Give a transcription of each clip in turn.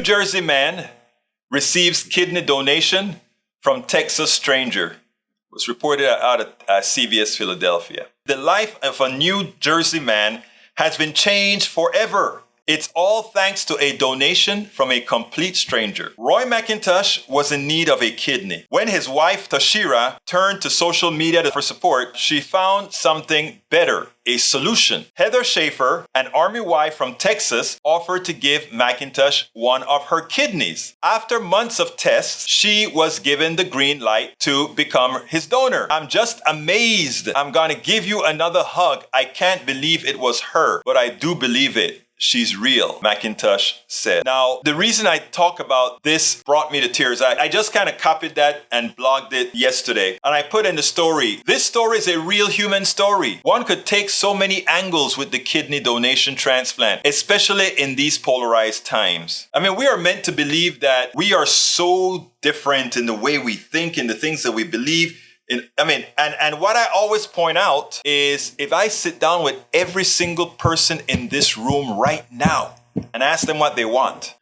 Jersey man receives kidney donation from Texas stranger. It was reported out of CBS Philadelphia. The life of a New Jersey man has been changed forever. It's all thanks to a donation from a complete stranger. Roy McIntosh was in need of a kidney. When his wife, Tashira, turned to social media for support, she found something better, a solution. Heather Schaefer, an Army wife from Texas, offered to give McIntosh one of her kidneys. After months of tests, she was given the green light to become his donor. I'm just amazed. I'm gonna give you another hug. I can't believe it was her, but I do believe it. She's real, McIntosh said. Now, the reason I talk about this brought me to tears. I just kind of copied that and blogged it yesterday. And I put in the story, this story is a real human story. One could take so many angles with the kidney donation transplant, especially in these polarized times. I mean, we are meant to believe that we are so different in the way we think, in the things that we believe. And what I always point out is if I sit down with every single person in this room right now and ask them what they want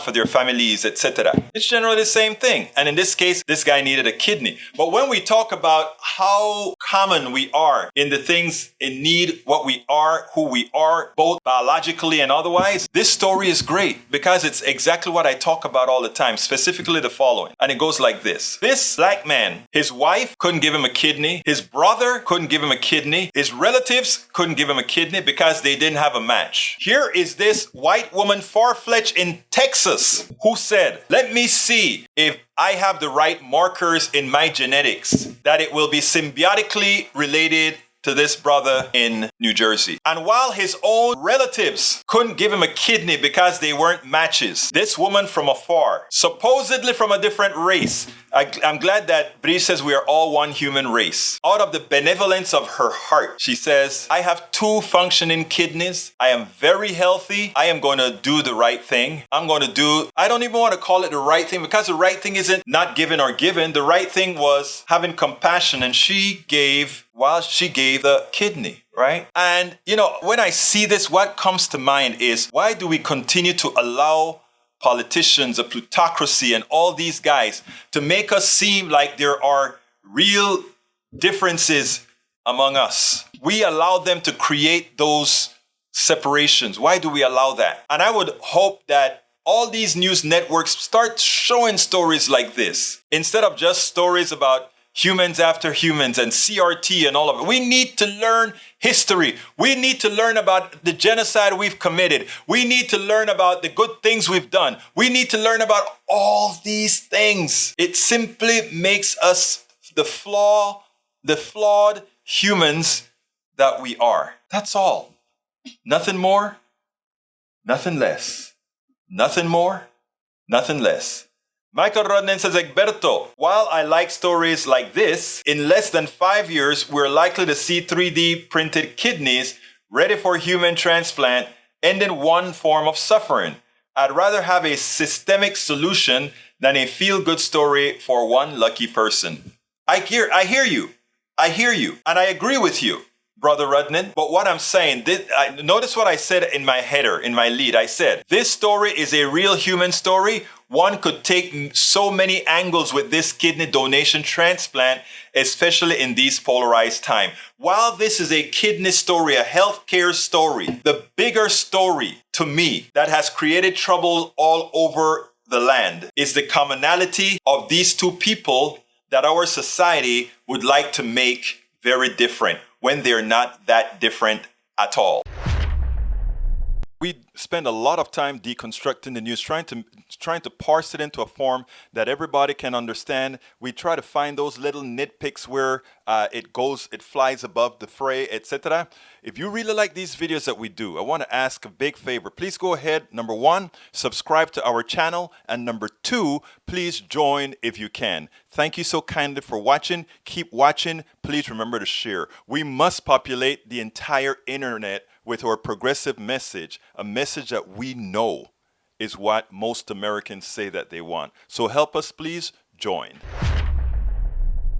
for their families, etc. It's generally the same thing. And in this case, this guy needed a kidney. But when we talk about how common we are in the things in need, what we are, who we are, both biologically and otherwise, this story is great because it's exactly what I talk about all the time, specifically the following. And it goes like this. This black man, his wife couldn't give him a kidney. His brother couldn't give him a kidney. His relatives couldn't give him a kidney because they didn't have a match. Here is this white woman, far-fetched in Texas, who said, let me see if I have the right markers in my genetics, that it will be symbiotically related to this brother in New Jersey. And while his own relatives couldn't give him a kidney because they weren't matches, this woman from afar, supposedly from a different race, I'm glad that Brie says we are all one human race. Out of the benevolence of her heart, she says, I have 2 functioning kidneys. I am very healthy. I am going to do the right thing. I don't even want to call it the right thing because the right thing isn't not given or given. The right thing was having compassion, and she gave the kidney, right? And, when I see this, what comes to mind is, why do we continue to allow politicians, a plutocracy, and all these guys to make us seem like there are real differences among us? We allow them to create those separations. Why do we allow that? And I would hope that all these news networks start showing stories like this instead of just stories about humans after humans and CRT and all of it. We need to learn history. We need to learn about the genocide we've committed. We need to learn about the good things we've done. We need to learn about all these things. It simply makes us the flawed humans that we are. That's all. Nothing more, nothing less. Nothing more, nothing less. Michael Rodnan says, Egberto, while I like stories like this, in less than 5 years, we're likely to see 3D printed kidneys ready for human transplant, ending one form of suffering. I'd rather have a systemic solution than a feel-good story for one lucky person. I hear you. And I agree with you, Brother Rudnan. But what I'm saying, notice what I said in my header, in my lead. I said, this story is a real human story. One could take so many angles with this kidney donation transplant, especially in these polarized times. While this is a kidney story, a healthcare story, the bigger story to me that has created trouble all over the land is the commonality of these 2 people that our society would like to make very different when they're not that different at all. We spend a lot of time deconstructing the news, trying to parse it into a form that everybody can understand. We try to find those little nitpicks where it flies above the fray, etc. If you really like these videos that we do, I want to ask a big favor. Please go ahead, number 1, subscribe to our channel, and number 2, please join if you can. Thank you so kindly for watching. Keep watching. Please remember to share. We must populate the entire internet with our progressive message, a message that we know is what most Americans say that they want. So help us, please join.